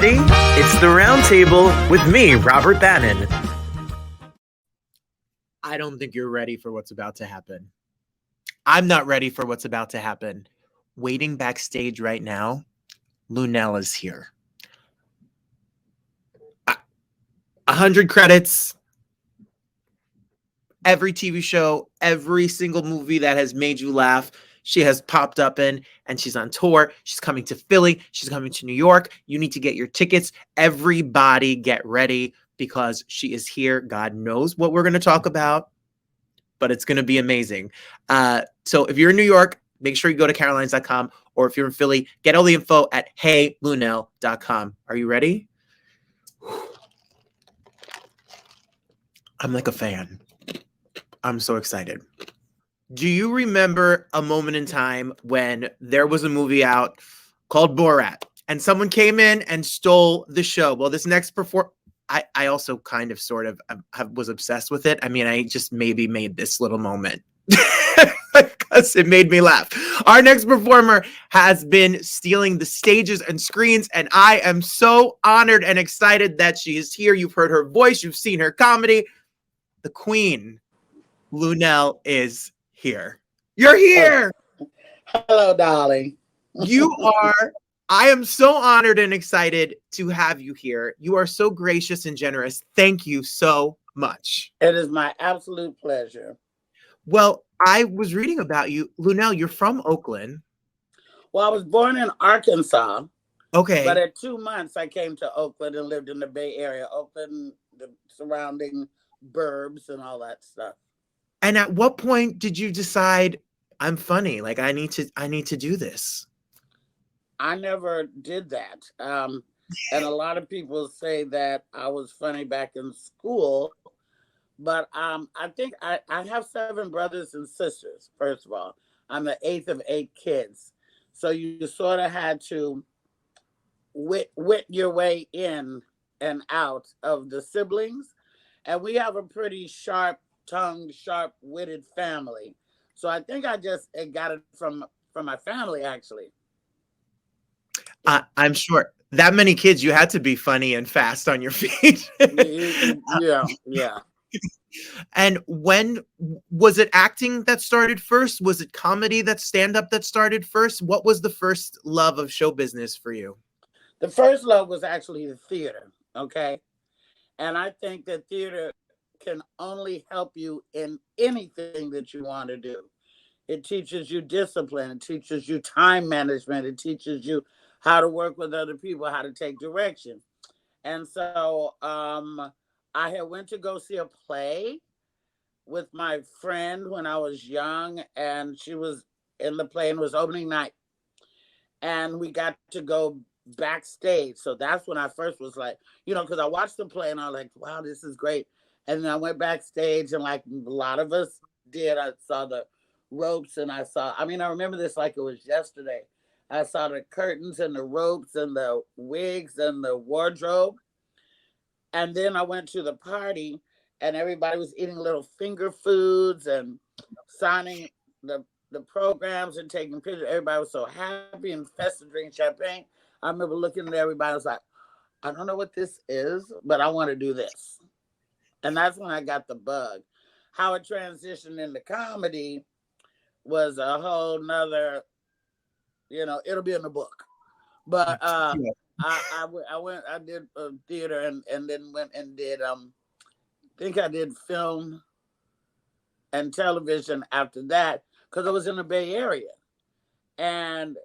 ready? It's the Roundtable with me, Robert Bannon. I don't think you're ready for what's about to happen. I'm not ready for what's about to happen. Waiting backstage right now, Luenell is here. 100 credits. Every TV show, every single movie that has made you laugh, she has popped up in, and she's on tour. She's coming to Philly. She's coming to New York. You need to get your tickets. Everybody get ready because she is here. God knows what we're going to talk about, but it's going to be amazing. So if you're in New York, make sure you go to carolines.com, or if you're in Philly, get all the info at heyluenell.com. Are you ready? I'm like a fan. I'm so excited. Do you remember a moment in time when there was a movie out called Borat and someone came in and stole the show? Well, this next I also kind of sort of was obsessed with it. I mean, I just maybe made this little moment because it made me laugh. Our next performer has been stealing the stages and screens, and I am so honored and excited that she is here. You've heard her voice. You've seen her comedy. The queen, Luenell, is here. You're here. Hello, darling. I am so honored and excited to have you here. You are so gracious and generous. Thank you so much. It is my absolute pleasure. Well, I was reading about you. Luenell, you're from Oakland. Well, I was born in Arkansas. Okay. But at 2 months, I came to Oakland and lived in the Bay Area. Oakland, the surrounding burbs and all that stuff. And at what point did you decide I'm funny? Like I need to do this? I never did that. And a lot of people say that I was funny back in school. But I think I have 7 brothers and sisters, first of all. I'm the 8th of 8 kids. So you sort of had to wit your way in and out of the siblings. And we have a pretty sharp-tongued, sharp-witted family. So I think I just got it from my family, actually. I'm sure. That many kids, you had to be funny and fast on your feet. Yeah. And when was it acting that started first? Was it comedy, that stand-up that started first? What was the first love of show business for you? The first love was actually the theater, okay? And I think that theater can only help you in anything that you want to do. It teaches you discipline. It teaches you time management. It teaches you how to work with other people, how to take direction. And so I had went to go see a play with my friend when I was young, and she was in the play and it was opening night. And we got to go backstage. So that's when I first was like, because I watched the play and I was like, wow, this is great. And then I went backstage and like a lot of us did, I saw the ropes and I remember this like it was yesterday. I saw the curtains and the ropes and the wigs and the wardrobe. And then I went to the party and everybody was eating little finger foods and signing the programs and taking pictures. Everybody was so happy and festive, drinking champagne. I remember looking at everybody. I was like, I don't know what this is, but I want to do this. And that's when I got the bug. How it transitioned into comedy was a whole nother, it'll be in the book. But I did theater and then went and did, I think I did film and television after that because I was in the Bay Area. And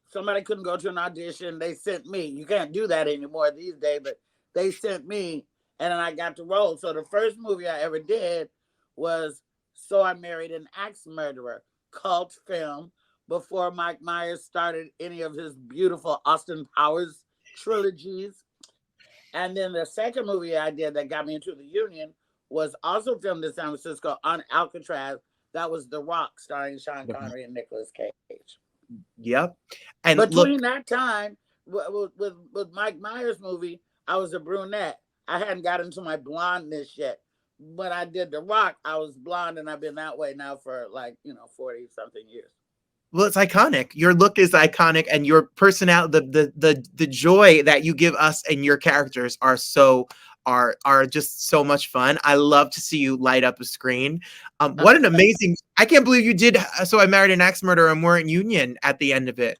somebody couldn't go to an audition. They sent me. You can't do that anymore these days, but they sent me and then I got to roll. So the first movie I ever did was So I Married an Axe Murderer, cult film, before Mike Myers started any of his beautiful Austin Powers trilogies. And then the second movie I did that got me into the union was also filmed in San Francisco on Alcatraz. That was The Rock, starring Sean Connery and Nicolas Cage. Yep. And between that time, with Mike Myers' movie, I was a brunette. I hadn't gotten to my blondness yet. When I did The Rock, I was blonde, and I've been that way now for 40-something years. Well, it's iconic. Your look is iconic, and your personality, the joy that you give us and your characters are just so much fun. I love to see you light up a screen. What an amazing! I can't believe you did. So I Married an Axe Murderer and weren't union at the end of it.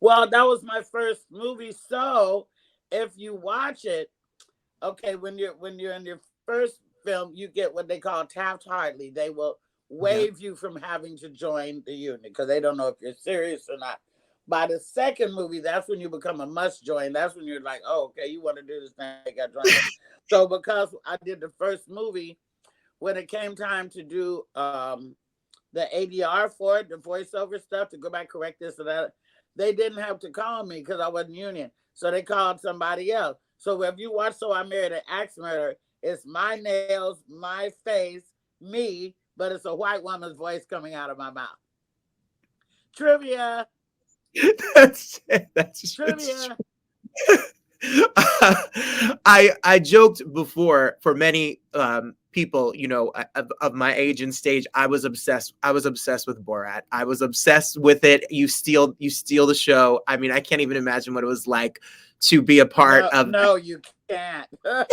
Well, that was my first movie. So if you watch it, okay, when you're in your first film, you get what they call Taft-Hartley. They will waive you from having to join the union because they don't know if you're serious or not. By the second movie, that's when you become a must join. That's when you're like, oh, okay, you want to do this thing, I got joined. So because I did the first movie, when it came time to do the ADR for it, the voiceover stuff, to go back, correct this and that, they didn't have to call me because I wasn't union. So they called somebody else. So if you watch So I Married an Axe Murderer, it's my nails, my face, me, but it's a white woman's voice coming out of my mouth. Trivia. That's Trivia. I joked before, for many people, you know, of my age and stage, I was obsessed with Borat. I was obsessed with it. You steal the show. I mean, I can't even imagine what it was like to be a part of. No, you can't. I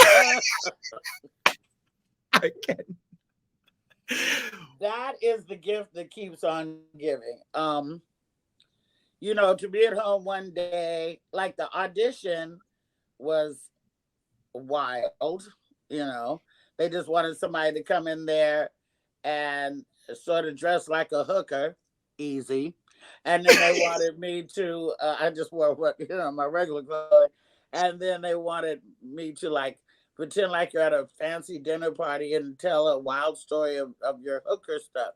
can't. That is the gift that keeps on giving. You know, to be at home one day, like the audition was wild, you know. They just wanted somebody to come in there and sort of dress like a hooker, easy. And then they wanted me to, I just wore my regular clothes. And then they wanted me to like pretend like you're at a fancy dinner party and tell a wild story of your hooker stuff.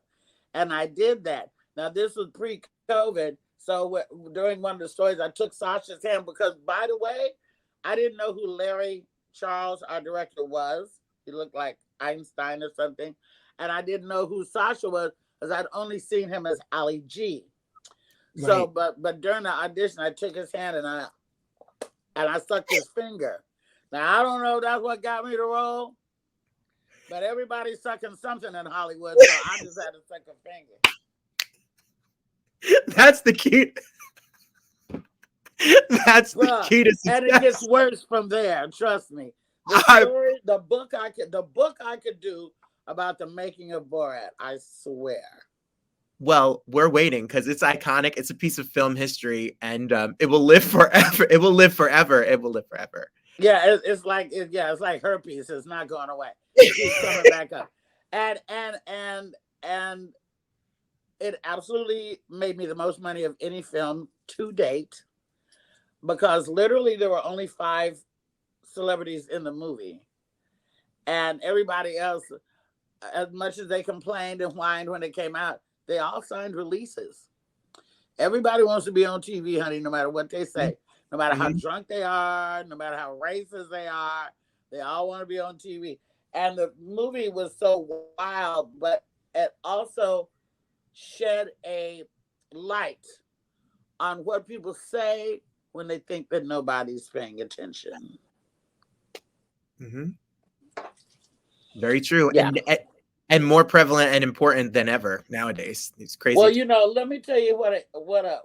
And I did that. Now, this was pre-COVID. So during one of the stories, I took Sasha's hand because, by the way, I didn't know who Larry Charles, our director, was. He looked like Einstein or something. And I didn't know who Sasha was because I'd only seen him as Ali G. Right. So, but during the audition, I took his hand and I sucked his finger. Now, I don't know if that's what got me to role, but everybody's sucking something in Hollywood, so I just had to suck a finger. That's the key. That's the key to success. And it gets worse from there. Trust me. The book I could do about the making of Borat. I swear. Well, we're waiting because it's iconic. It's a piece of film history, and it will live forever. It will live forever. It will live forever. Yeah, it's like herpes. It's not going away. It keeps coming back up, and it absolutely made me the most money of any film to date, because literally there were only 5 celebrities in the movie, and everybody else, as much as they complained and whined when it came out, they all signed releases. Everybody wants to be on TV, honey, no matter what they say, no matter how drunk they are, no matter how racist they are, they all want to be on TV. And the movie was so wild, but it also shed a light on what people say when they think that nobody's paying attention. Mm-hmm. Very true. Yeah. And more prevalent and important than ever nowadays. It's crazy. Well, you know, let me tell you what a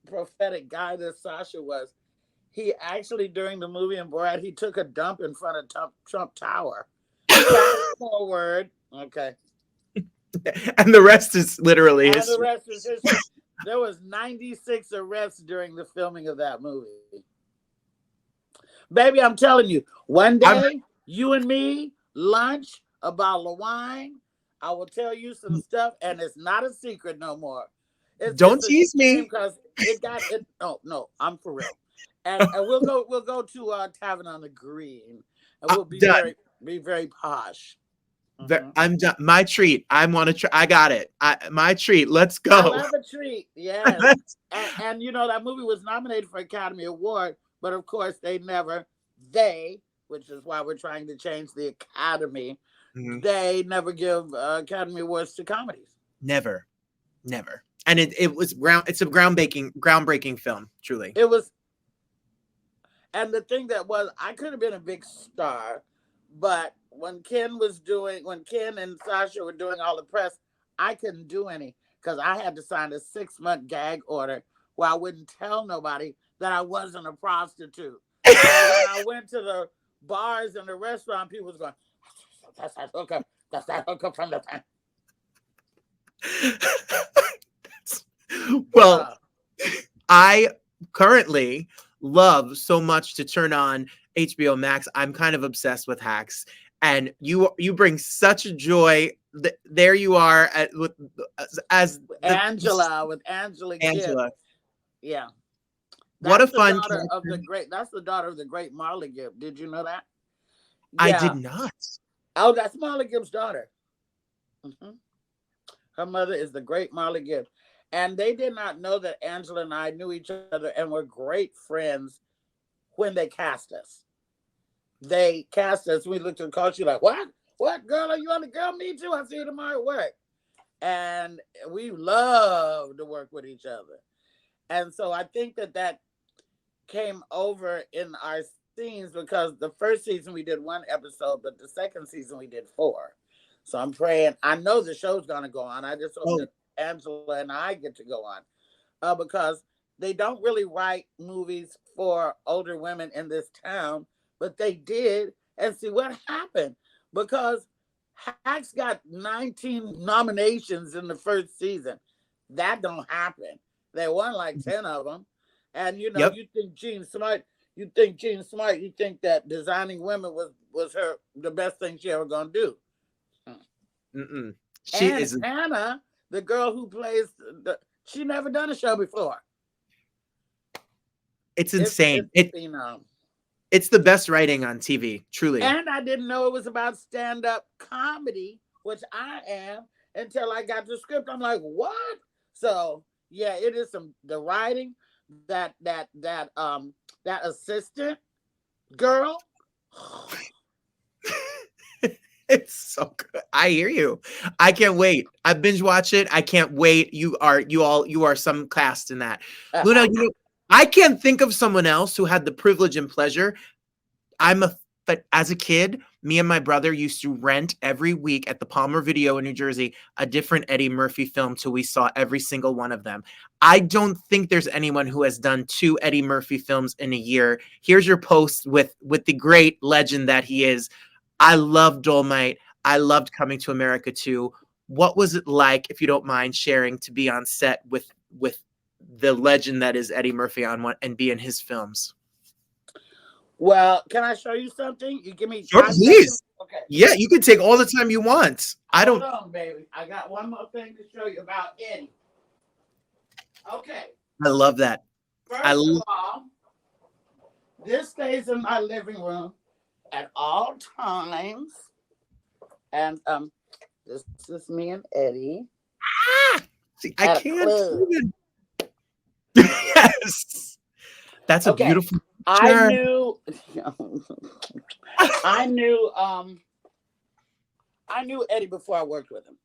prophetic guy this Sasha was. He actually, during the movie in Borat, he took a dump in front of Trump Tower. Fast forward, okay. And the rest is literally history. The rest is history. There was 96 arrests during the filming of that movie. Baby, I'm telling you, one day, you and me, lunch, a bottle of wine, I will tell you some stuff, and it's not a secret no more. Don't tease me. Because it got it. No, I'm for real. And we'll go to Tavern on the Green, and we'll be very posh. I'm done. My treat. I want to try. I got it. My treat. Let's go. I love a treat. Yes. and you know, that movie was nominated for Academy Award, but of course which is why we're trying to change the Academy. Mm-hmm. They never give Academy Awards to comedies. Never. And it's a groundbreaking film. Truly, it was. And the thing that was, I could have been a big star, but when Ken and Sasha were doing all the press, I couldn't do any. because I had to sign a 6-month gag order where I wouldn't tell nobody that I wasn't a prostitute. So when I went to the bars and the restaurant, people was going, "That's that hooker. That's that hooker from the thing." Well, I currently love so much to turn on HBO Max. I'm kind of obsessed with Hacks, and you bring such a joy. There you are as Angela with Angela Gibbs. Yeah. What a That's fun daughter of character. that's the daughter of the great Marley Gibb. Did you know that? I Yeah. did not. Oh, that's Marley Gibb's daughter. Mm-hmm. Her mother is the great Marley Gibb. And they did not know that Angela and I knew each other and were great friends when they cast us. They cast us. We looked at the call. She's like, "What? What, girl? Are you on the Girl Me Too? I'll see you tomorrow at work." And we love to work with each other. And so I think that came over in our scenes because the first season we did 1 episode, but the second season we did 4. So I'm praying. I know the show's going to go on. I just hope that Angela and I get to go on because they don't really write movies for older women in this town, but they did. And see what happened, because Hacks got 19 nominations in the first season. That don't happen. They won like 10 of them. And you know, Yep. you think Jean Smart, you think that designing women was her the best thing she ever gonna do. She and is Hannah, the girl who plays she never done a show before. It's insane. Phenom. It's the best writing on TV, truly. And I didn't know it was about stand-up comedy, which I am, until I got the script. I'm like, what? So yeah, it is the writing, that assistant girl. It's so good. I hear you. I can't wait. I binge watch it. I can't wait. You are some cast in that. Luna, I can't think of someone else who had the privilege and pleasure. But as a kid, me and my brother used to rent every week at the Palmer Video in New Jersey a different Eddie Murphy film till we saw every single one of them. I don't think there's anyone who has done 2 Eddie Murphy films in a year. Here's your post with the great legend that he is. I love Dolomite. I loved Coming to America too. What was it like, if you don't mind sharing, to be on set with the legend that is Eddie Murphy on one and be in his films? Well, can I show you something? You give me sure, please. Okay. Yeah, you can take all the time you want. Hold on, baby. I got one more thing to show you about Eddie. Okay. I love that. First of all, this stays in my living room at all times. And this is me and Eddie. See, I can't even. Yes. That's a beautiful picture. I knew Eddie before I worked with him.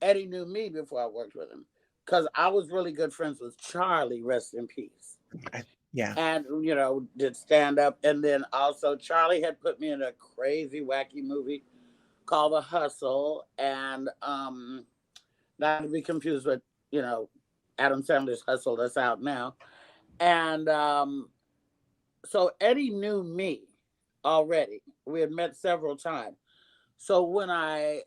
Eddie knew me before I worked with him, because I was really good friends with Charlie, rest in peace. Yeah. And, you know, did stand up. And then also Charlie had put me in a crazy, wacky movie called The Hustle. And not to be confused with, you know, Adam Sandler's Hustle that's out now. And so Eddie knew me already. We had met several times. So when I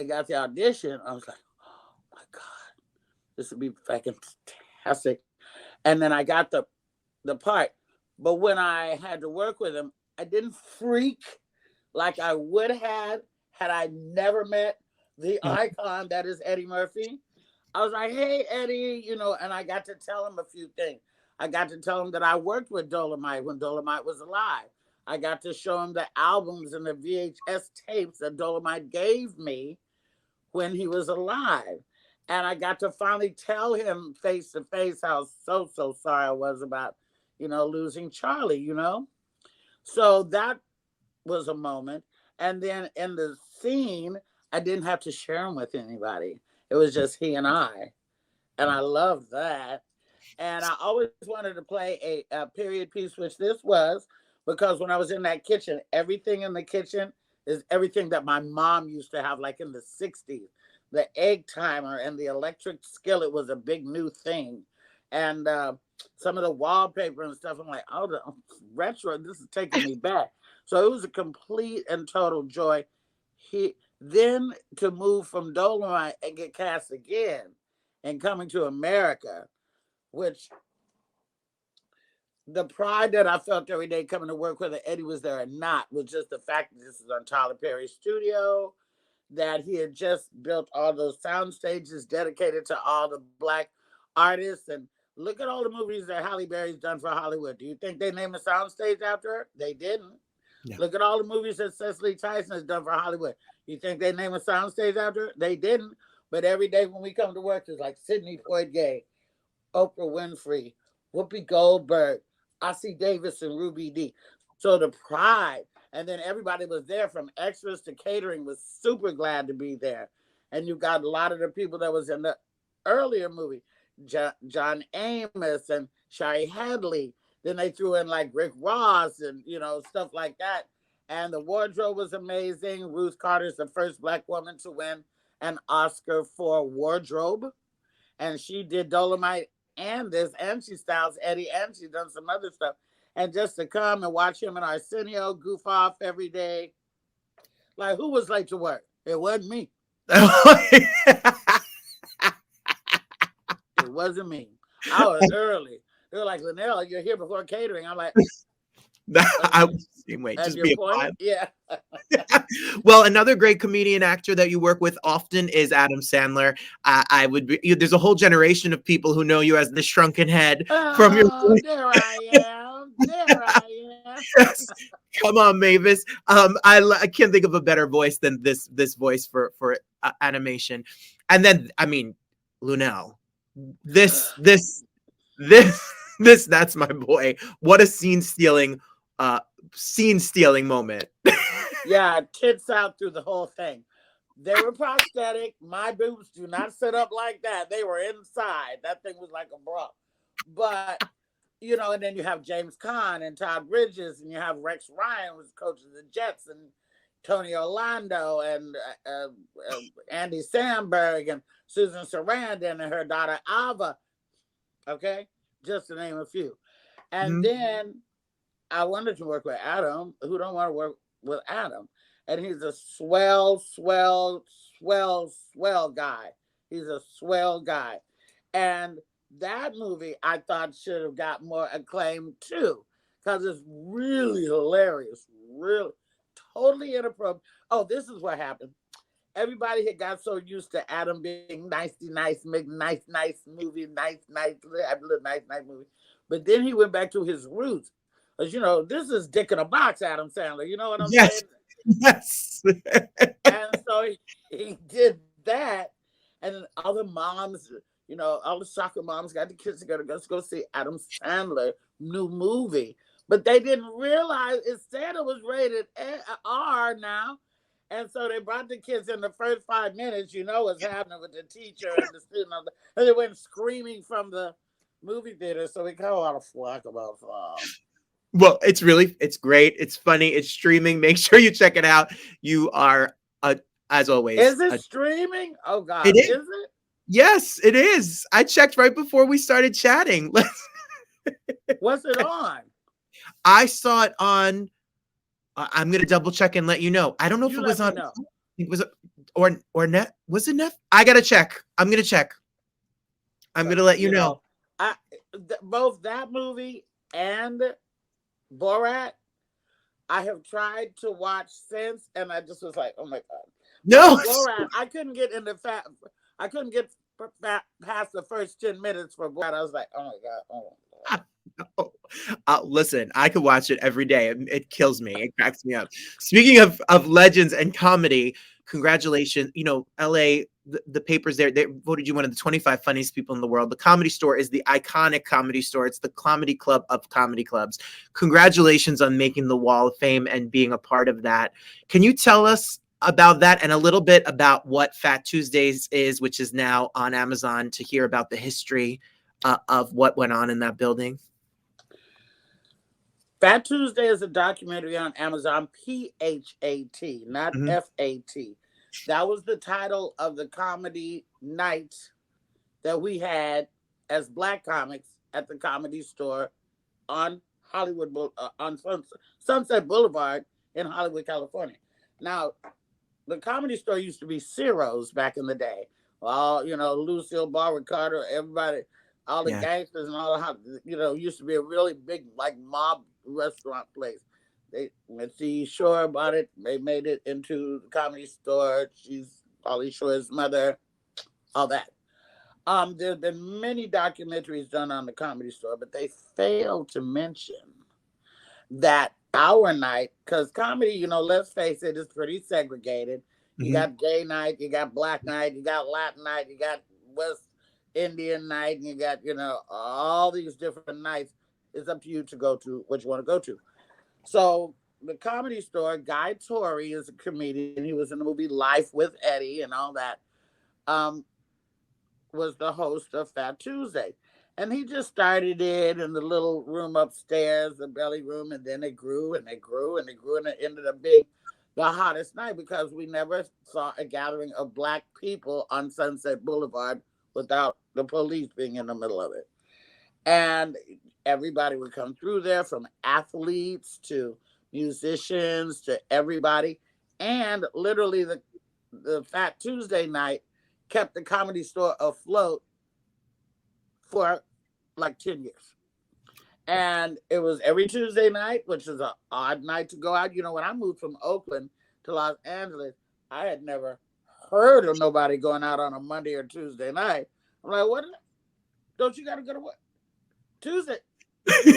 got the audition, I was like, oh my God, this would be fucking fantastic. And then I got the part. But when I had to work with him, I didn't freak like I would have had I never met the icon that is Eddie Murphy. I was like, hey, Eddie, you know, and I got to tell him a few things. I got to tell him that I worked with Dolomite when Dolomite was alive. I got to show him the albums and the VHS tapes that Dolomite gave me when he was alive. And I got to finally tell him face to face how so sorry I was about, you know, losing Charlie, you know? So that was a moment. And then in the scene, I didn't have to share him with anybody. It was just he and I. And I loved that. And I always wanted to play a period piece, which this was, because when I was in that kitchen, everything in the kitchen is everything that my mom used to have, like in the 60s. the egg timer and the electric skillet was a big new thing. And some of the wallpaper and stuff, I'm like, oh, the retro, this is taking me back. So it was a complete and total joy. Then to move from Dolomite and get cast again and coming to America, which the pride that I felt every day coming to work, whether Eddie was there or not, was just the fact that this is on Tyler Perry's studio, that he had just built all those sound stages dedicated to all the Black artists. And look at all the movies that Halle Berry's done for Hollywood. Do you think they named a sound stage after her? They didn't. Yeah. Look at all the movies that Cecily Tyson has done for Hollywood. You think they named a sound stage after her? They didn't. But every day when we come to work, it's like Sidney Poitier, Oprah Winfrey, Whoopi Goldberg, Ossie Davis, and Ruby Dee. So the pride. And then everybody was there, from extras to catering, was super glad to be there. And you got a lot of the people that was in the earlier movie, John Amos and Shari Hadley. Then they threw in like Rick Ross and, stuff like that. And the wardrobe was amazing. Ruth Carter's the first Black woman to win an Oscar for wardrobe. And she did Dolomite and this, and she styles Eddie, and she done some other stuff. And just to come and watch him and Arsenio goof off every day. Like, who was late to work? It wasn't me. It wasn't me. I was early. They were like, Luenell, you're here before catering. I'm like, I was the same way. Just be point? Yeah. Well, another great comedian actor that you work with often is Adam Sandler. There's a whole generation of people who know you as the shrunken head from your. There I am. There I am. Yes. Come on, Mavis. I can't think of a better voice than this voice for animation. And then, I mean, Luenell. This that's my boy. What a scene stealing moment. Yeah, tits out through the whole thing. They were prosthetic. My boobs do not sit up like that. They were inside. That thing was like a bra. But, and then you have James Caan and Todd Bridges, and you have Rex Ryan, who's coach of the Jets, and Tony Orlando, and Andy Samberg, and Susan Sarandon, and her daughter Ava. Okay? Just to name a few. And then I wanted to work with Adam. Who don't want to work with Adam? And he's a swell guy. He's a swell guy. And that movie I thought should have got more acclaim too, because it's really hilarious. Really, totally inappropriate. Oh, this is what happened. Everybody had got so used to Adam being nice movie, nice movie. But then he went back to his roots. As this is Dick in a Box, Adam Sandler. You know what I'm saying? Yes. And so he did that. And then all the moms, all the soccer moms got the kids together. Let's go see Adam Sandler new movie. But they didn't realize it said it was rated R now. And so they brought the kids in the first 5 minutes. What's happening with the teacher and the student. And they went screaming from the movie theater. So we got a lot of flack about Well, it's great. It's funny. It's streaming. Make sure you check it out. You are, as always. Is it streaming? Oh, God. Is it? Yes, it is. I checked right before we started chatting. What's it on? I saw it on. I'm gonna double check and let you know. I don't know if it was on. It was or net. Was it net? I gotta check. I'm gonna check. I'm gonna let you know. Both that movie and Borat, I have tried to watch since, and I just was like, oh my God. No, Borat. I couldn't get I couldn't get past the first 10 minutes for Borat. I was like, oh my God. Oh my God. Listen, I could watch it every day. It kills me. It cracks me up. Speaking of legends and comedy, congratulations. LA, the papers there, they voted you one of the 25 funniest people in the world. The Comedy Store is the iconic comedy store. It's the comedy club of comedy clubs. Congratulations on making the Wall of Fame and being a part of that. Can you tell us about that and a little bit about what Fat Tuesdays is, which is now on Amazon, to hear about the history of what went on in that building? Fat Tuesday is a documentary on Amazon, PHAT, not FAT. That was the title of the comedy night that we had as Black comics at the Comedy Store on Sunset Boulevard in Hollywood, California. Now, the Comedy Store used to be Ciro's back in the day. Well, Lucille Ball, Ricardo, everybody, all the gangsters and all the, used to be a really big, like, mob restaurant place. Mitzi Shore bought it. They made it into the Comedy Store. She's Pauly Shore's mother, all that. There's been many documentaries done on the Comedy Store, but they fail to mention that our night, because comedy, let's face it, is pretty segregated. You got gay night, you got Black night, you got Latin night, you got West Indian night, and you got, all these different nights. It's up to you to go to what you want to go to. So the Comedy Store, Guy Torrey is a comedian. He was in the movie Life with Eddie and all that. Was the host of Fat Tuesday. And he just started it in the little room upstairs, the belly room, and then it grew and it grew and it grew, and it ended up being the hottest night because we never saw a gathering of Black people on Sunset Boulevard without the police being in the middle of it. And everybody would come through there, from athletes to musicians to everybody. And literally the Fat Tuesday night kept the Comedy Store afloat for like 10 years. And it was every Tuesday night, which is an odd night to go out. When I moved from Oakland to Los Angeles, I had never heard of nobody going out on a Monday or Tuesday night. I'm like, what? Don't you got to go to what? Tuesday?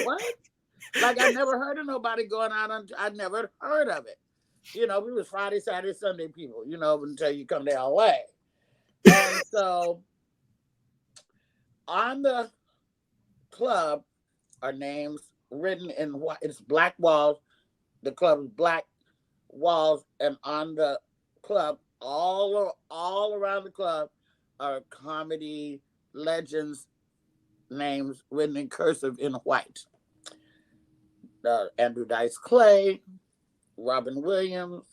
What? Like, I never heard of nobody going out on, I never heard of it. We was Friday, Saturday, Sunday people, until you come to LA. And so on the club are names written in white. It's black walls. The club is black walls. And on the club, all around the club are comedy legends' names written in cursive in white. Andrew Dice Clay, Robin Williams,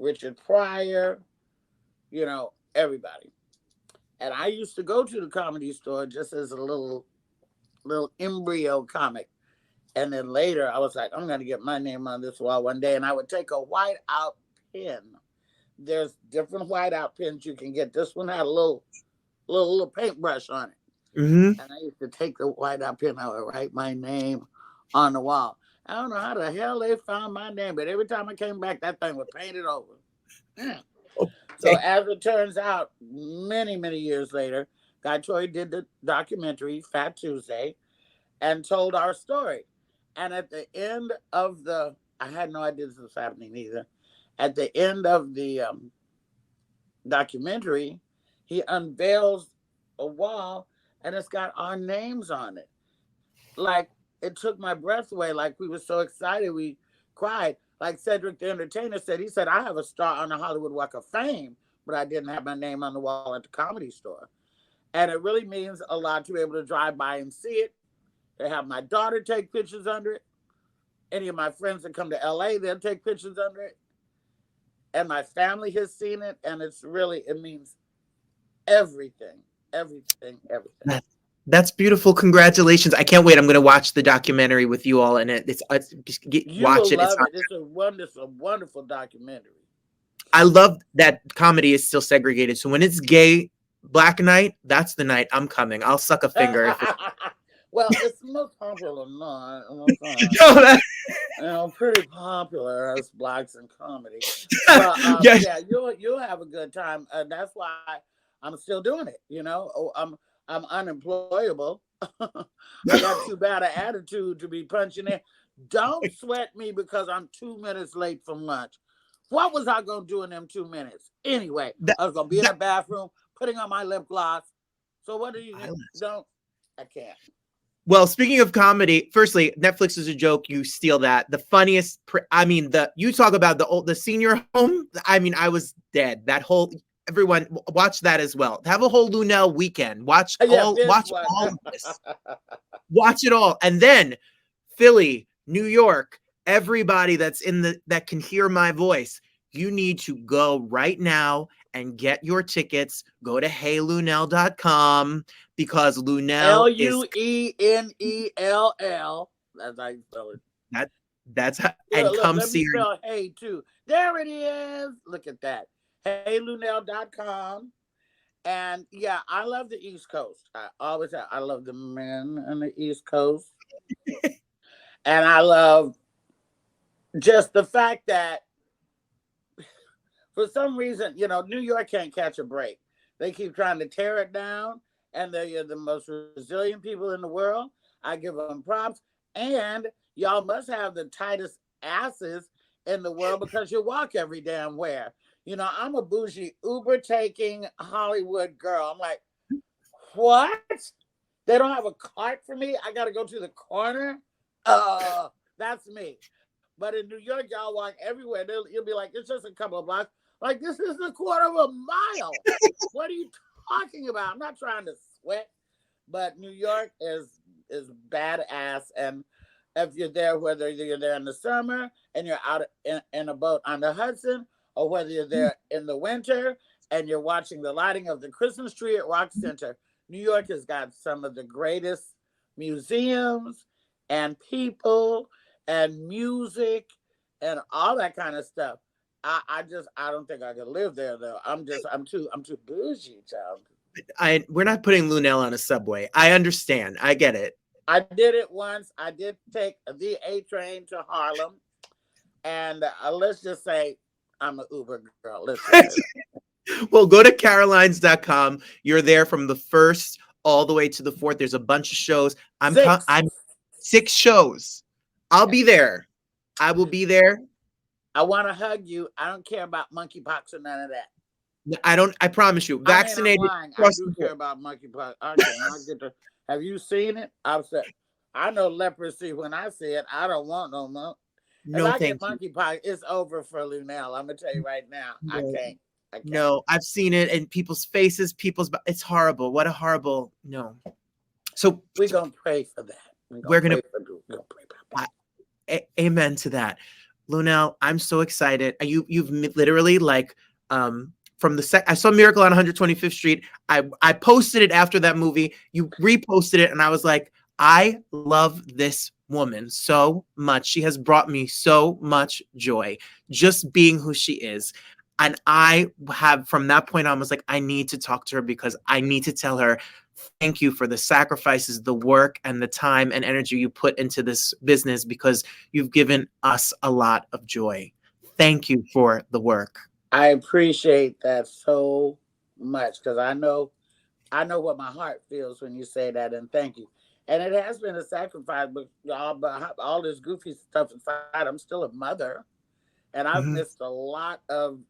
Richard Pryor, everybody. And I used to go to the Comedy Store just as a little embryo comic. And then later I was like, I'm going to get my name on this wall one day. And I would take a whiteout pen. There's different whiteout pens you can get. This one had a little paintbrush on it. And I used to take the whiteout pen. I would write my name on the wall. I don't know how the hell they found my name, but every time I came back, that thing was painted over. So as it turns out, many, many years later, Guy Torrey did the documentary Fat Tuesday and told our story. And at the end of I had no idea this was happening either. At the end of the documentary, he unveils a wall and it's got our names on it. Like, it took my breath away. Like, we were so excited, we cried. Like Cedric the Entertainer said, he said, I have a star on the Hollywood Walk of Fame, but I didn't have my name on the wall at the Comedy Store. And it really means a lot to be able to drive by and see it, to have my daughter take pictures under it. Any of my friends that come to LA, they'll take pictures under it. And my family has seen it, and it means everything. That's beautiful. Congratulations. I can't wait. I'm going to watch the documentary with you all in it. Watch it. It's a wonderful documentary. I love that comedy is still segregated. So when it's gay Black night, that's the night I'm coming. I'll suck a finger. If well, it's the most popular night. Pretty popular as Blacks in comedy. But, yeah, you'll have a good time. That's why I'm still doing it. I'm unemployable. I got too bad an attitude to be punching in. Don't sweat me because I'm 2 minutes late from lunch. What was I going to do in them 2 minutes? Anyway, I was going to be in the bathroom, putting on my lip gloss. So what do you do? I can't. Well, speaking of comedy, firstly, Netflix is a joke. You steal that. The funniest, you talk about the senior home. I mean, I was dead. That whole, everyone watch that as well. Have a whole Luenell weekend. Watch all of this. Watch it all. And then Philly, New York, everybody that's that can hear my voice, you need to go right now and get your tickets. Go to heyluenell.com because Luenell is Luenell. That's how you spell it. That's how, and Look, come let me see her. spell hey too. There it is. Look at that. Heyluenell.com. And yeah, I love the East Coast. I always have. I love the men on the East Coast. And I love just the fact that for some reason, New York can't catch a break. They keep trying to tear it down, and they're the most resilient people in the world. I give them props. And y'all must have the tightest asses in the world because you walk every damn where. I'm a bougie Uber taking Hollywood girl. I'm like, what? They don't have a cart for me? I got to go to the corner? That's me. But in New York, y'all walk everywhere. You'll be like, it's just a couple of blocks. Like, this is a quarter of a mile. What are you talking about? I'm not trying to sweat. But New York is badass. And if you're there, whether you're there in the summer and you're out in a boat on the Hudson, or whether you're there in the winter and you're watching the lighting of the Christmas tree at Rock Center, New York has got some of the greatest museums and people and music and all that kind of stuff. I don't think I could live there though. I'm too bougie, child. We're not putting Luenell on a subway. I understand. I get it. I did it once. I did take the A train to Harlem, and let's just say I'm an Uber girl. Well, go to carolines.com. You're there from the 1st all the way to the 4th. There's a bunch of shows. I'm 6 shows. I'll be there. I will be there. I want to hug you. I don't care about monkeypox or none of that. I promise you. Vaccinated. I do care about monkeypox. Have you seen it? I know leprosy when I see it. I don't want no more. No, if I get monkeypox, it's over for Luenell. I'm gonna tell you right now. No. I can't. No, I've seen it in people's faces. It's horrible. What a horrible no. So we're gonna pray for that. We're gonna pray about that. Amen to that. Luenell, I'm so excited. You've literally from the I saw Miracle on 125th Street. I posted it after that movie. You reposted it, and I was like, I love this woman so much. She has brought me so much joy, just being who she is. And from that point on, was like, I need to talk to her because I need to tell her, thank you for the sacrifices, the work, and the time and energy you put into this business because you've given us a lot of joy. Thank you for the work. I appreciate that so much because I know what my heart feels when you say that, and thank you. And it has been a sacrifice, but all this goofy stuff aside, I'm still a mother, and I've missed a lot of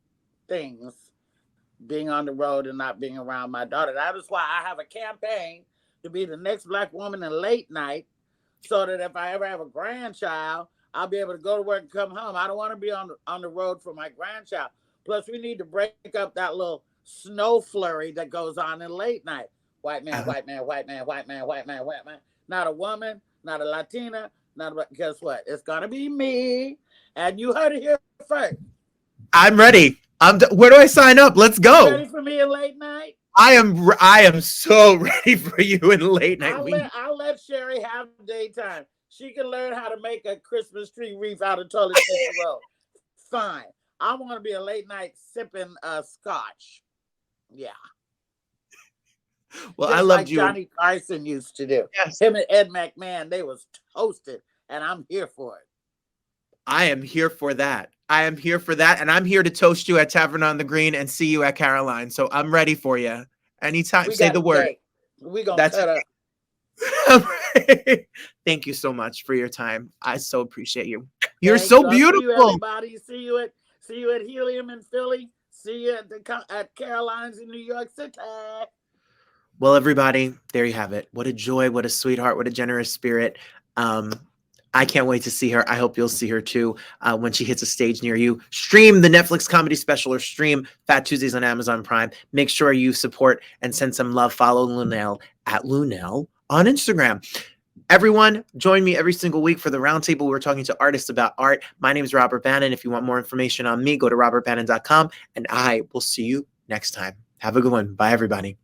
things being on the road and not being around my daughter. That is why I have a campaign to be the next Black woman in late night, so that if I ever have a grandchild, I'll be able to go to work and come home. I don't want to be on the road for my grandchild. Plus, we need to break up that little snow flurry that goes on in late night. White man, white man, white man, white man, white man, white man. Not a woman, not a Latina, guess what? It's gonna be me. And you heard it here first. I'm ready. Where do I sign up? Let's go. You ready for me in late night? I am so ready for you in late night. I'll let Sherry have daytime. She can learn how to make a Christmas tree wreath out of toilet paper roll. Fine. I want to be a late night sipping scotch. Yeah. Well, just I loved like you. Johnny Carson used to do. Yes. Him and Ed McMahon, they was toasted, and I'm here for it. I am here for that. I am here for that, and I'm here to toast you at Tavern on the Green and see you at Caroline. So I'm ready for you. Anytime, say the word. We're going to cut up. Thank you so much for your time. I so appreciate you. You're so beautiful. See you, everybody. See you at Helium in Philly. See you at Caroline's in New York City. Well, everybody, there you have it. What a joy, what a sweetheart, what a generous spirit. I can't wait to see her. I hope you'll see her too when she hits a stage near you. Stream the Netflix comedy special or stream Fat Tuesdays on Amazon Prime. Make sure you support and send some love. Follow Luenell at Luenell on Instagram. Everyone, join me every single week for the Roundtable. We're talking to artists about art. My name is Robert Bannon. If you want more information on me, go to robertbannon.com, and I will see you next time. Have a good one. Bye, everybody.